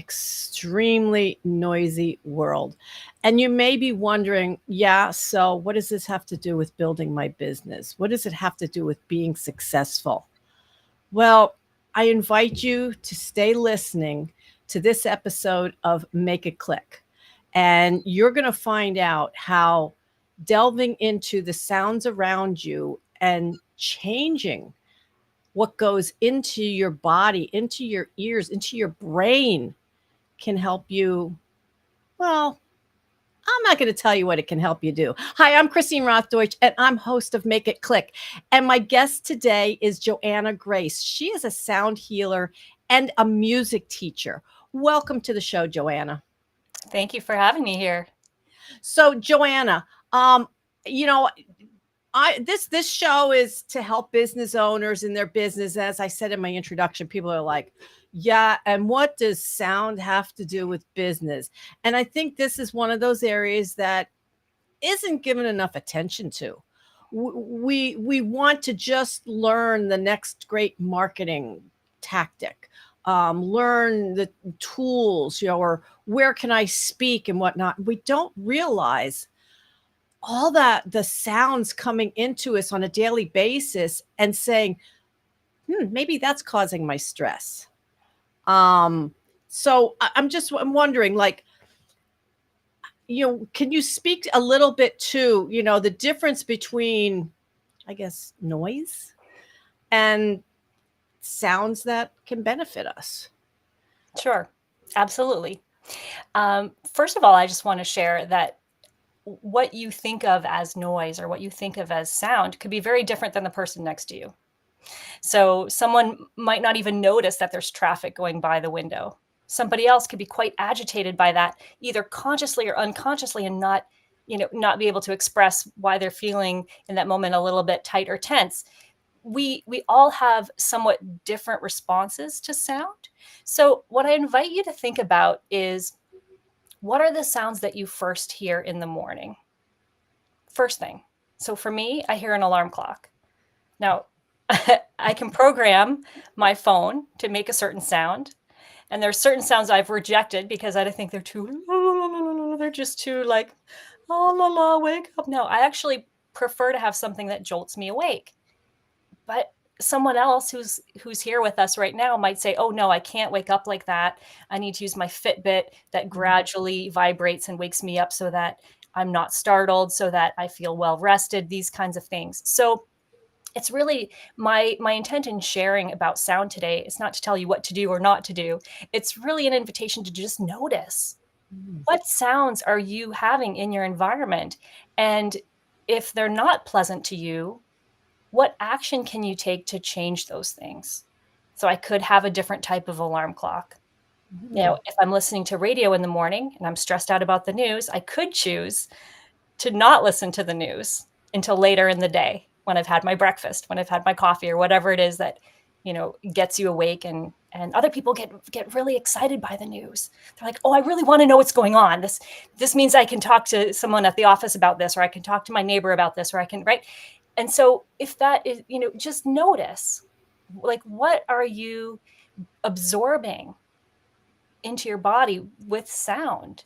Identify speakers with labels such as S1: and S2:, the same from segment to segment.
S1: extremely noisy world. And you may be wondering, yeah, so what does this have to do with building my business? What does it have to do with being successful? Well, I invite you to stay listening to this episode of Make It Click. And you're going to find out how delving into the sounds around you and changing what goes into your body, into your ears, into your brain can help you. Well, I'm not going to tell you what it can help you do. Hi, I'm Christine Rothdeutsch, and I'm host of Make It Click. And my guest today is Joanna Grace. She is a sound healer and a music teacher. Welcome to the show, Joanna.
S2: Thank you for having me here.
S1: So, Joanna, um, you know, this show is to help business owners in their business. As I said in my introduction, people are like, yeah, and what does sound have to do with business? And I think this is one of those areas that isn't given enough attention to. We want to just learn the next great marketing tactic, learn the tools, or where can I speak and whatnot. We don't realize all that the sounds coming into us on a daily basis and saying, maybe that's causing my stress. Um, I'm wondering, like, can you speak a little bit to, the difference between, I guess, noise and sounds that can benefit us?
S2: Sure, absolutely. First of all, I just want to share that what you think of as noise or what you think of as sound could be very different than the person next to you. So someone might not even notice that there's traffic going by the window. Somebody else could be quite agitated by that, either consciously or unconsciously, and not be able to express why they're feeling in that moment a little bit tight or tense. We all have somewhat different responses to sound. So what I invite you to think about is, what are the sounds that you first hear in the morning? First thing. So for me, I hear an alarm clock. Now, I can program my phone to make a certain sound. And there's certain sounds I've rejected because I think they're too, they're just too like, oh, la, la, wake up. No, I actually prefer to have something that jolts me awake. But someone else who's here with us right now might say, oh no, I can't wake up like that. I need to use my Fitbit that gradually vibrates and wakes me up so that I'm not startled, so that I feel well rested, these kinds of things. So it's really my intent in sharing about sound today is not to tell you what to do or not to do. It's really an invitation to just notice, what sounds are you having in your environment? And if they're not pleasant to you, what action can you take to change those things? So I could have a different type of alarm clock. If I'm listening to radio in the morning and I'm stressed out about the news, I could choose to not listen to the news until later in the day, when I've had my breakfast, when I've had my coffee, or whatever it is that, gets you awake. And other people get really excited by the news. They're like, oh, I really want to know what's going on. This means I can talk to someone at the office about this, or I can talk to my neighbor about this, or I can, right? And so if that is, just notice, like, what are you absorbing into your body with sound?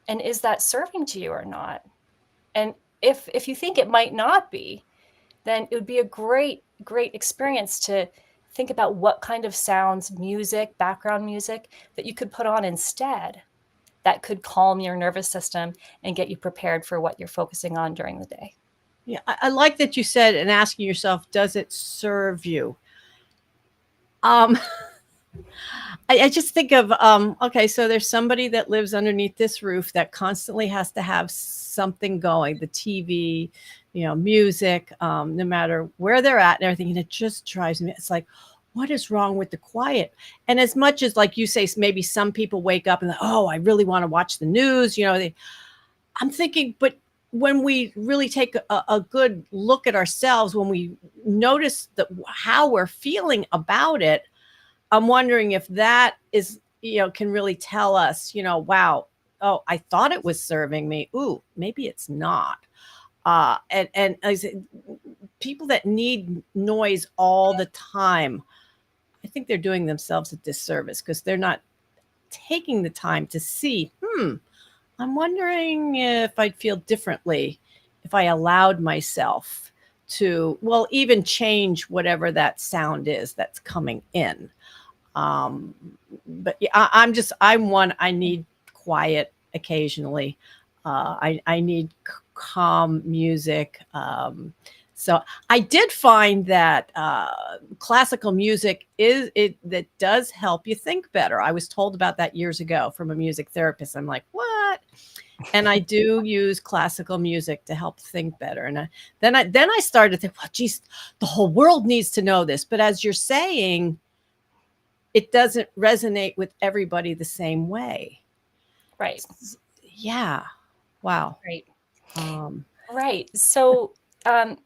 S2: And is that serving to you or not? And if you think it might not be, then it would be a great experience to think about what kind of sounds, music, background music that you could put on instead that could calm your nervous system and get you prepared for what you're focusing on during the day.
S1: Yeah, I like that you said, and asking yourself, does it serve you? Um, I just think of, okay, so there's somebody that lives underneath this roof that constantly has to have something going, the TV, music, no matter where they're at and everything. And it just drives me. It's like, what is wrong with the quiet? And as much as, like you say, maybe some people wake up and, oh, I really want to watch the news, I'm thinking, but when we really take a good look at ourselves, when we notice how we're feeling about it, I'm wondering if that is, can really tell us, wow, oh, I thought it was serving me. Ooh, maybe it's not. And I said, people that need noise all the time, I think they're doing themselves a disservice, because they're not taking the time to see, I'm wondering if I'd feel differently if I allowed myself to, well, even change whatever that sound is that's coming in. Um, but yeah, I'm one, I need quiet occasionally. I need calm music. So I did find that classical music is it that does help you think better. I was told about that years ago from a music therapist. I'm like, what? And I do use classical music to help think better. And then I started to think, well, geez, the whole world needs to know this. But as you're saying, it doesn't resonate with everybody the same way.
S2: Right.
S1: Yeah. Wow.
S2: Right.
S1: Um,
S2: Right. So, um,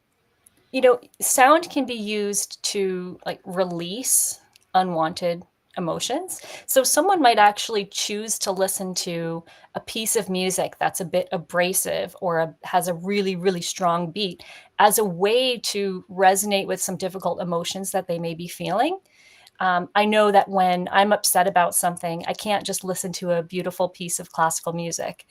S2: sound can be used to like release unwanted emotions. So someone might actually choose to listen to a piece of music that's a bit abrasive or has a really, really strong beat as a way to resonate with some difficult emotions that they may be feeling. I know that when I'm upset about something, I can't just listen to a beautiful piece of classical music.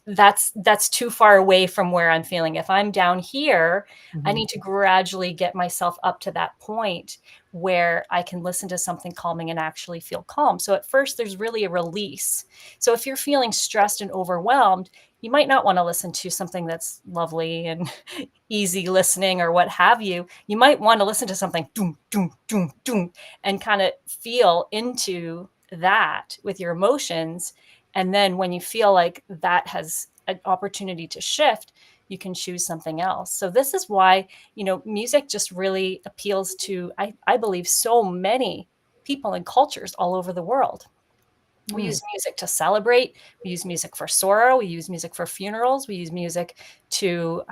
S2: That's too far away from where I'm feeling. If I'm down here, I
S1: mhm,
S2: need to gradually get myself up to that point where I can listen to something calming and actually feel calm. So at first, there's really a release. So if you're feeling stressed and overwhelmed, you might not want to listen to something that's lovely and easy listening or what have you. You might want to listen to something doom, doom, doom, doom, and kind of feel into that with your emotions. And then when you feel like that has an opportunity to shift, you can choose something else. So this is why, music just really appeals to, I believe, so many people and cultures all over the world. We
S1: mm,
S2: use music to celebrate. We use music for sorrow. We use music for funerals. We use music to,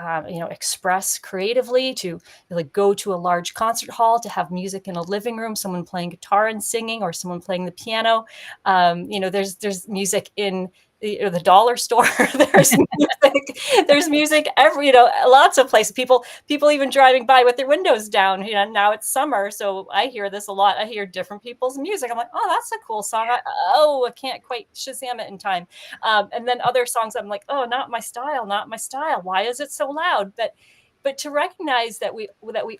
S2: express creatively. To like go to a large concert hall, to have music in a living room, someone playing guitar and singing, or someone playing the piano. There's music in the dollar store. There's music every lots of places. People even driving by with their windows down. Now it's summer, so I hear this a lot. I hear different people's music. I'm like, oh, that's a cool song. I can't quite Shazam it in time. And then other songs, I'm like, oh, not my style, not my style. Why is it so loud? But to recognize that we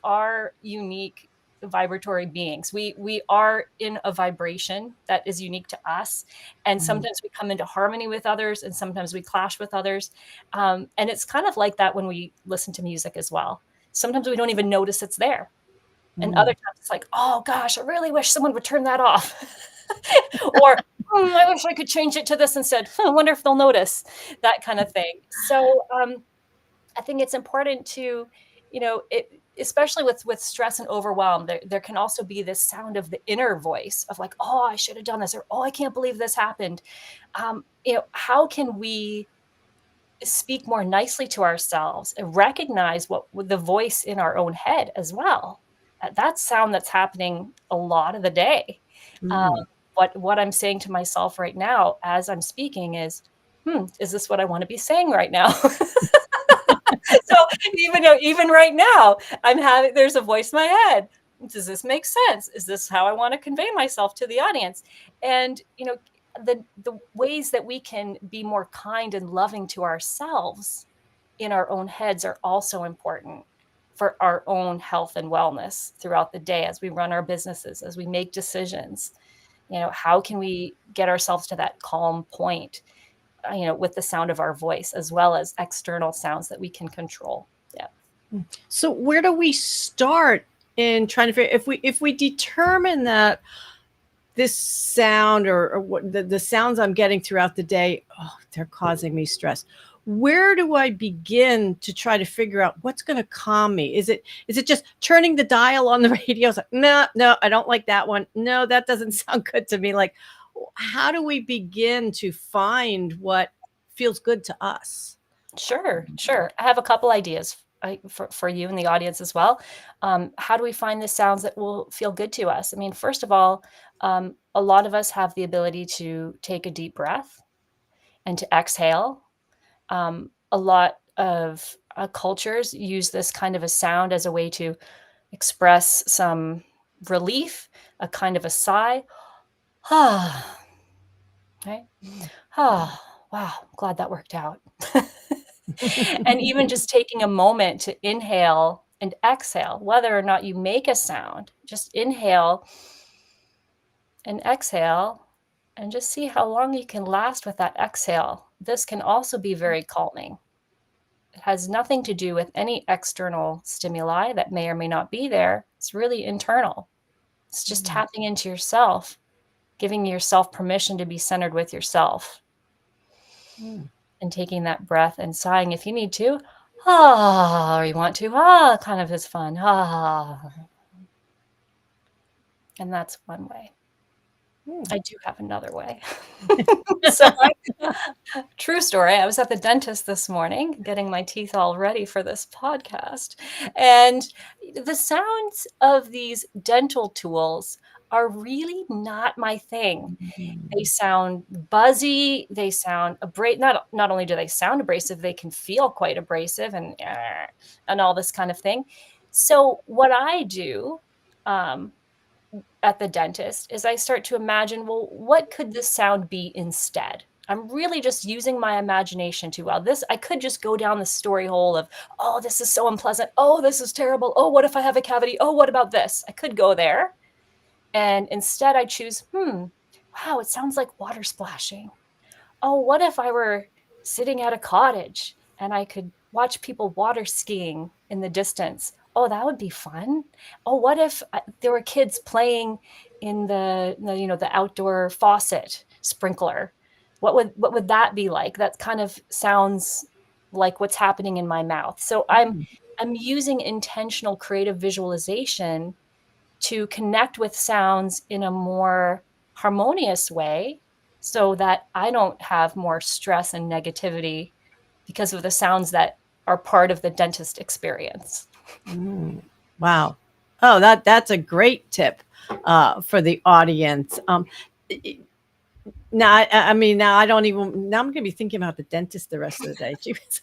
S2: are unique vibratory beings. We are in a vibration that is unique to us, and
S1: mhm,
S2: sometimes we come into harmony with others, and sometimes we clash with others. And it's kind of like that when we listen to music as well. Sometimes we don't even notice it's there, and other
S1: mm.
S2: times it's like, oh gosh, I really wish someone would turn that off. Or I wish I could change it to this instead. I wonder if they'll notice, that kind of thing. So I think it's important to, especially with stress and overwhelm, there can also be this sound of the inner voice of like, oh, I should have done this, or oh, I can't believe this happened. How can we speak more nicely to ourselves and recognize what with the voice in our own head as well? That sound that's happening a lot of the day. Um,
S1: Mm.
S2: what I'm saying to myself right now as I'm speaking is, is this what I want to be saying right now? So even right now, there's a voice in my head. Does this make sense? Is this how I want to convey myself to the audience? And the ways that we can be more kind and loving to ourselves in our own heads are also important for our own health and wellness throughout the day as we run our businesses, as we make decisions. How can we get ourselves to that calm point, with the sound of our voice as well as external sounds that we can control. Yeah.
S1: So where do we start in trying to figure if we determine that this sound or what the sounds I'm getting throughout the day, oh, they're causing me stress. Where do I begin to try to figure out what's going to calm me? Is it just turning the dial on the radio? It's like, no, no, I don't like that one. No, that doesn't sound good to me. Like, how do we begin to find what feels good to us?
S2: Sure, sure. I have a couple ideas for you and the audience as well. How do we find the sounds that will feel good to us? I mean, first of all, a lot of us have the ability to take a deep breath and to exhale. A lot of cultures use this kind of a sound as a way to express some relief, a kind of a sigh. right?
S1: Mm.
S2: Oh, wow, glad that worked out. And even just taking a moment to inhale and exhale, whether or not you make a sound, just inhale and exhale, and just see how long you can last with that exhale. This can also be very calming. It has nothing to do with any external stimuli that may or may not be there. It's really internal. It's just
S1: Mm.
S2: tapping into yourself, giving yourself permission to be centered with yourself,
S1: Mm.
S2: and taking that breath and sighing if you need to. Ah, or you want to, ah, kind of is fun. Ah. And that's one way.
S1: Mm.
S2: I do have another way. So true story. I was at the dentist this morning getting my teeth all ready for this podcast. And the sounds of these dental tools are really not my thing.
S1: Mm.
S2: They sound buzzy, they sound not only do they sound abrasive, they can feel quite abrasive and all this kind of thing. So what I do, um, at the dentist is I start to imagine, well, what could this sound be instead? I'm really just using my imagination to, well, this, I could just go down the story hole of, oh, this is so unpleasant. Oh, this is terrible. Oh, what if I have a cavity? Oh, what about this? I could go there. And instead I choose, wow, it sounds like water splashing. Oh, what if I were sitting at a cottage and I could watch people water skiing in the distance? Oh, that would be fun. Oh, what if there were kids playing in the outdoor faucet sprinkler? What would that be like? That kind of sounds like what's happening in my mouth. So
S1: Mm.
S2: I'm using intentional creative visualization to connect with sounds in a more harmonious way so that I don't have more stress and negativity because of the sounds that are part of the dentist experience.
S1: Mm. Wow. Oh, that's a great tip for the audience. Now, I mean, now I don't even. Now I'm going to be thinking about the dentist the rest of the day. Jeez.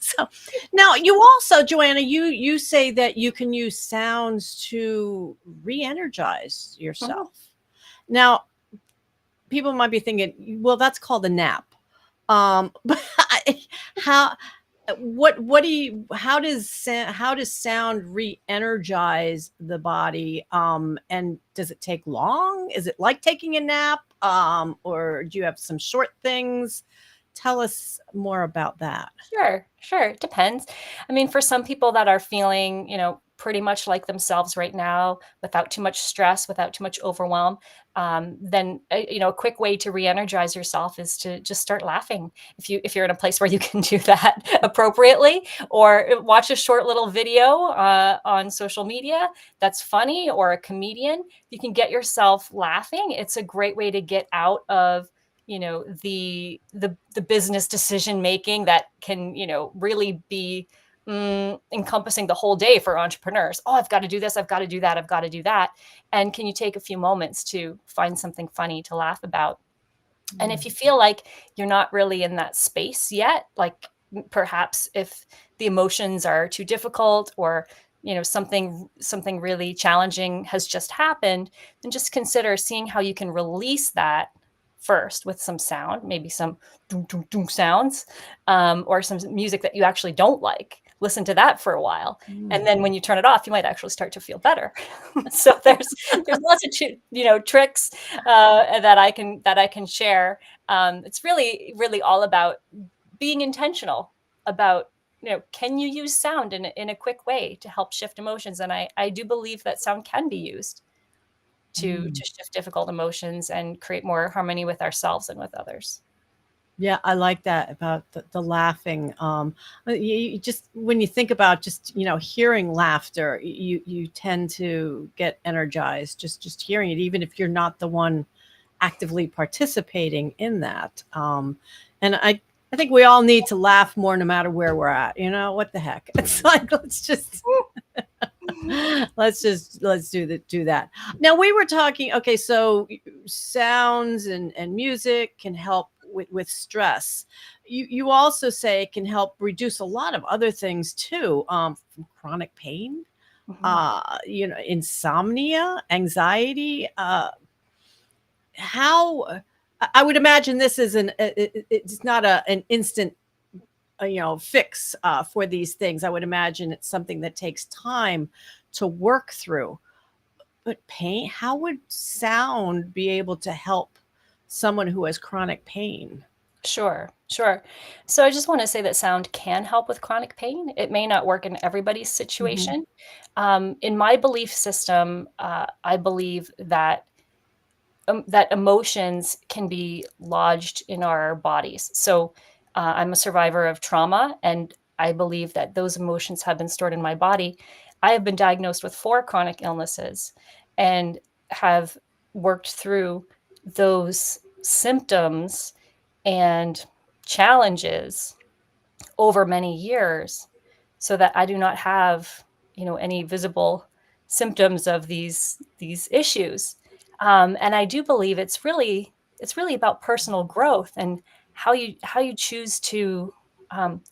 S1: So now you also, Joanna, you say that you can use sounds to re-energize
S2: Mhm.
S1: yourself. Now, people might be thinking, well, that's called a nap. But how? What do you? How does sound re-energize the body? And does it take long? Is it like taking a nap? Or do you have some short things? Tell us more about that.
S2: Sure, sure. It depends. I mean, for some people that are feeling, pretty much like themselves right now, without too much stress, without too much overwhelm, then a quick way to re-energize yourself is to just start laughing. If you're in a place where you can do that appropriately, or watch a short little video on social media that's funny, or a comedian, you can get yourself laughing. It's a great way to get out of the business decision making that can really be encompassing the whole day for entrepreneurs. Oh, I've got to do this, I've got to do that, I've got to do that. And can you take a few moments to find something funny to laugh about? And if you feel like you're not really in that space yet, like perhaps if the emotions are too difficult, or something really challenging has just happened, then just consider seeing how you can release that first with some sound, maybe some doom, doom, doom sounds, or some music that you actually don't like. Listen to that for a while, and
S1: Mm.
S2: then when you turn it off, you might actually start to feel better. So there's lots of tricks that I can share. It's really all about being intentional about, can you use sound in a quick way to help shift emotions? And I do believe that sound can be used to
S1: Mm.
S2: shift difficult emotions and create more harmony with ourselves and with others.
S1: Yeah, I like that about the laughing. You just when you think about just hearing laughter, you tend to get energized just hearing it, even if you're not the one actively participating in that. And I think we all need to laugh more, no matter where we're at. What the heck? It's like let's do that. Now we were talking. Okay, so sounds and music can help with stress. You also say it can help reduce a lot of other things too, from chronic pain,
S2: Mhm.
S1: insomnia, anxiety. How? I would imagine this is it's not an instant fix for these things. I would imagine it's something that takes time to work through. But pain, how would sound be able to help someone who has chronic pain?
S2: Sure, sure. So I just want to say that sound can help with chronic pain. It may not work in everybody's
S1: Hmm.
S2: situation. In my belief system, I believe that emotions can be lodged in our bodies. So I'm a survivor of trauma, and I believe that those emotions have been stored in my body. I have been diagnosed with 4 chronic illnesses and have worked through those symptoms and challenges over many years so that I do not have, any visible symptoms of these issues. And I do believe it's really about personal growth and how you choose to um,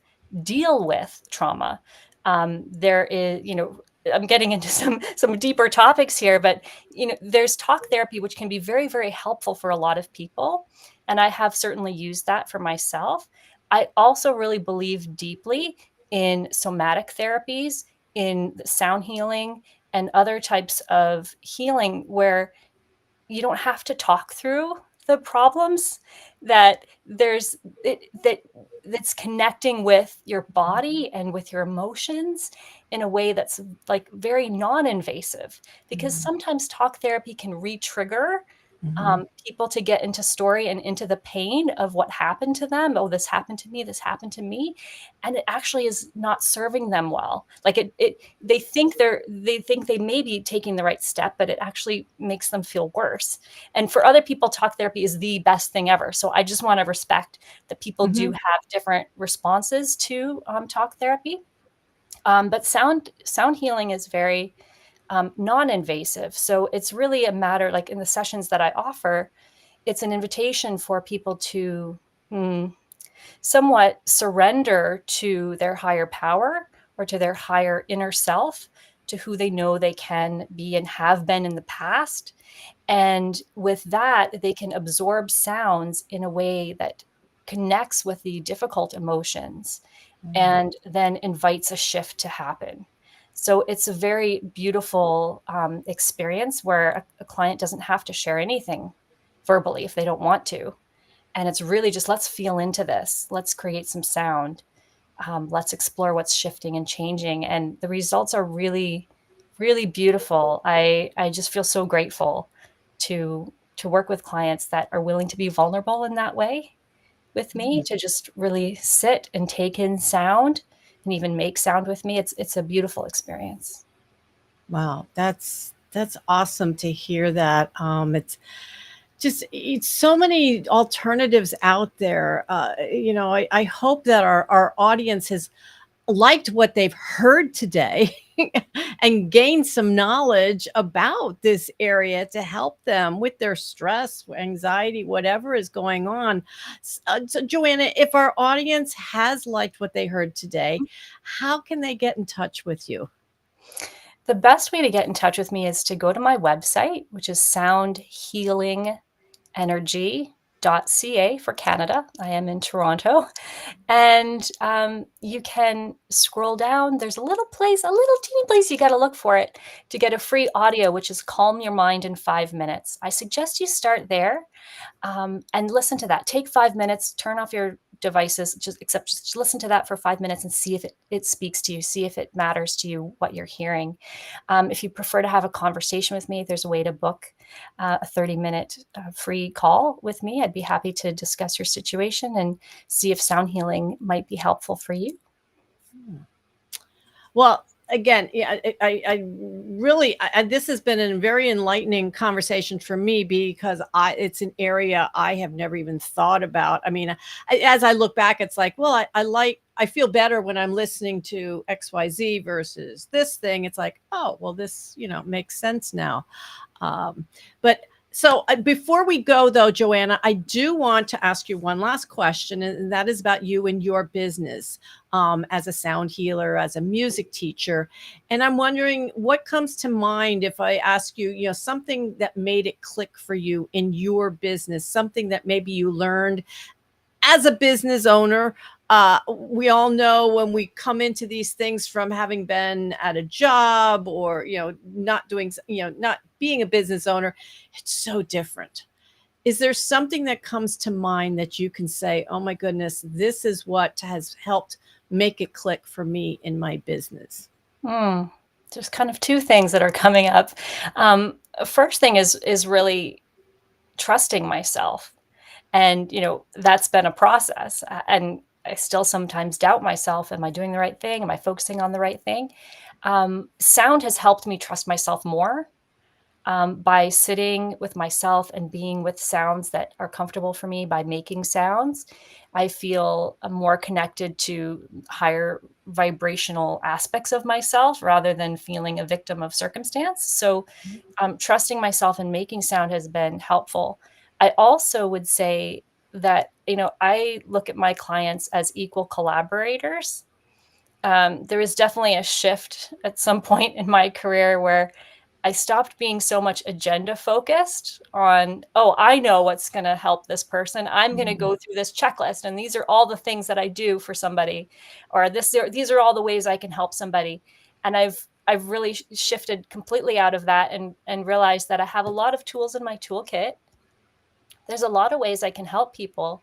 S2: deal with trauma. There is, I'm getting into some deeper topics here, but there's talk therapy, which can be very, very helpful for a lot of people, and I have certainly used that for myself. I also really believe deeply in somatic therapies, in sound healing, and other types of healing where you don't have to talk through the problems, that there's it that that's connecting with your body and with your emotions in a way that's like very non-invasive, because sometimes talk therapy can re-trigger
S1: Hmm.
S2: people to get into story and into the pain of what happened to them. Oh, this happened to me. This happened to me, and it actually is not serving them well. Like they think they may be taking the right step, but it actually makes them feel worse. And for other people, talk therapy is the best thing ever. So I just want to respect that people do
S1: Hmm.
S2: have different responses to talk therapy. But sound healing is very non-invasive. So it's really a matter, like in the sessions that I offer, it's an invitation for people to mm, somewhat surrender to their higher power or to their higher inner self, to who they know they can be and have been in the past. And with that, they can absorb sounds in a way that connects with the difficult emotions and then invites a shift to happen. So it's a very beautiful experience where a client doesn't have to share anything verbally if they don't want to. And it's really just, let's feel into this. Let's create some sound. Let's explore what's shifting and changing. And the results are really, really beautiful. I just feel so grateful to work with clients that are willing to be vulnerable in that way with me, to just really sit and take in sound and even make sound with me. It's a beautiful experience.
S1: Wow, that's awesome to hear that. It's so many alternatives out there. I hope that our audience has liked what they've heard today and gained some knowledge about this area to help them with their stress, anxiety, whatever is going on. So, Joanna, if our audience has liked what they heard today, how can they get in touch with you?
S2: The best way to get in touch with me is to go to my website, which is soundhealingenergy.ca for Canada. I am in Toronto. And you can scroll down. There's a little place, a little teeny place, you got to look for it, to get a free audio, which is Calm Your Mind in 5 minutes. I suggest you start there and listen to that. Take 5 minutes, turn off your devices, just listen to that for 5 minutes and see if it speaks to you, see if it matters to you what you're hearing. If you prefer to have a conversation with me, there's a way to book a 30-minute free call with me. I'd be happy to discuss your situation and see if sound healing might be helpful for you.
S1: Well, again, yeah, I really, this has been a very enlightening conversation for me because it's an area I have never even thought about. I mean, as I look back, it's like, well, I feel better when I'm listening to XYZ versus this thing. It's like, oh, well, this, makes sense now. But So before we go, though, Joanna, I do want to ask you one last question, and that is about you and your business as a sound healer, as a music teacher. And I'm wondering what comes to mind if I ask you, something that made it click for you in your business, something that maybe you learned as a business owner. We all know when we come into these things from having been at a job or not doing, not being a business owner, it's so different. Is there something that comes to mind that you can say, oh my goodness, this is what has helped make it click for me in my business?
S2: Hmm. There's kind of two things that are coming up. Um, First thing is really trusting myself. And, that's been a process, and I still sometimes doubt myself. Am I doing the right thing? Am I focusing on the right thing? Sound has helped me trust myself more, by sitting with myself and being with sounds that are comfortable for me, by making sounds. I feel more connected to higher vibrational aspects of myself rather than feeling a victim of circumstance. So, trusting myself and making sound has been helpful. I also would say that, I look at my clients as equal collaborators. There was definitely a shift at some point in my career where I stopped being so much agenda focused on, oh, I know what's going to help this person. I'm going to
S1: Mhm.
S2: go through this checklist, and these are all the things that I do for somebody, or these are all the ways I can help somebody. And I've really shifted completely out of that, and realized that I have a lot of tools in my toolkit. There's a lot of ways I can help people,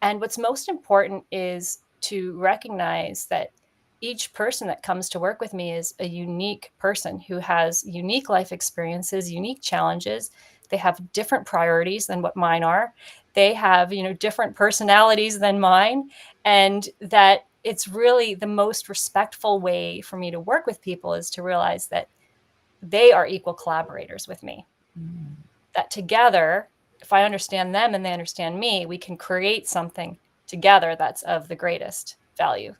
S2: and what's most important is to recognize that each person that comes to work with me is a unique person who has unique life experiences, unique challenges. They have different priorities than what mine are. They have, different personalities than mine. And that it's really the most respectful way for me to work with people is to realize that they are equal collaborators with me.
S1: Mm.
S2: That together, if I understand them and they understand me, we can create something together that's of the greatest value.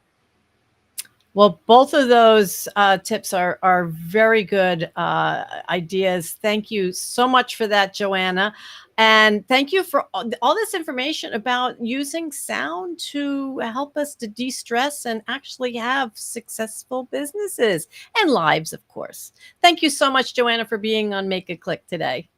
S1: Well, both of those tips are very good ideas. Thank you so much for that, Joanna, and thank you for all this information about using sound to help us to de-stress and actually have successful businesses and lives, of course. Thank you so much, Joanna, for being on Make It Click today.